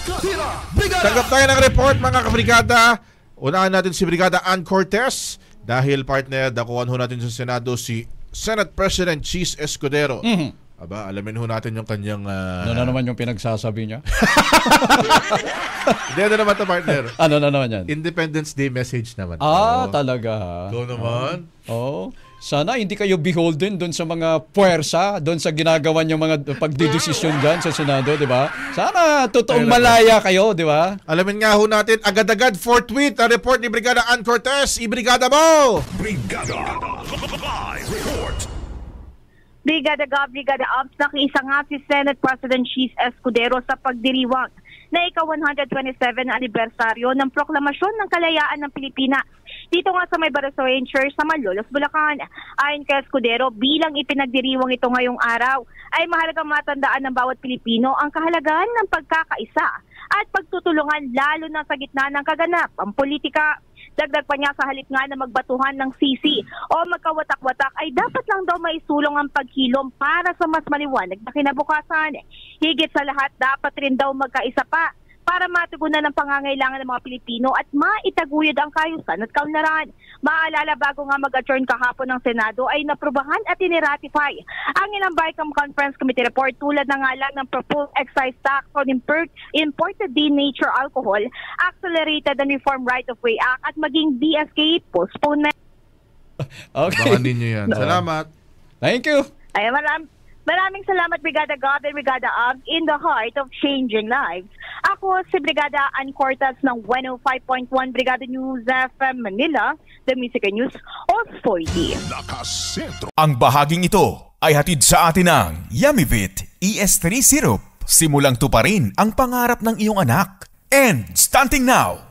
Tanggap tayo ng report mga kabrigada. Unahan natin si Brigada Ann Cortez dahil partner, dakuan ho natin sa Senado si Senate President Cheese Escudero. Aba, alamin ho natin yung kanyang... Ano na naman yung pinagsasabi niya? Hindi, ano naman ito partner? Ano na naman yan? Independence Day message naman. Talaga. Go naman. Sana hindi kayo beholden doon sa mga puwersa, doon sa ginagawa niyo mga pagdidesisyon dyan sa Senado, di ba? Sana totoong malaya kayo, di ba? Alamin nga ho natin, agad-agad forthwith ang report ni Brigada Ann Cortez. Ibrigada mo! Brigada Live Report. Brigada Ops, nakiisa nga si Senate President Cheese Escudero sa pagdiriwang na ika-127 anibersaryo ng Proklamasyon ng Kalayaan ng Pilipinas. Dito nga sa may Barasoen Church sa Malolos, Bulacan. Ayon kay Escudero, bilang ipinagdiriwang ito ngayong araw, ay mahalagang matandaan ng bawat Pilipino ang kahalagahan ng pagkakaisa at pagtutulungan lalo na sa gitna ng kaganapang politika. Dagdag pa niya, sa halip nga na magbatuhan ng sisi o magkawatak-watak ay dapat lang daw maisulong ang paghilom para sa mas maliwanag na kinabukasan. Higit sa lahat, dapat rin daw magkaisa pa para matugunan ang pangangailangan ng mga Pilipino at maitaguyod ang kayusan at kaunlaran. Maalala, bago nga mag-adjourn kahapon ng Senado ay naprubahan at iniratify ang ilang BICAM Conference Committee report tulad na nga lang ng proposed excise tax on imported denatured alcohol, accelerated and reform right-of-way act at maging BSK postponement. Okay. Baka din nyo yan. Salamat. Thank you. Ay, maraming salamat, Brigada Gov and Brigada Ops, in the heart of changing lives. Ako si Brigada Ann Cortez ng 105.1 Brigada News FM Manila, the Music News Authority. Ang bahaging ito ay hatid sa atin ng Yummyvit ES3 Syrup. Simulang tuparin ang pangarap ng iyong anak. And starting now,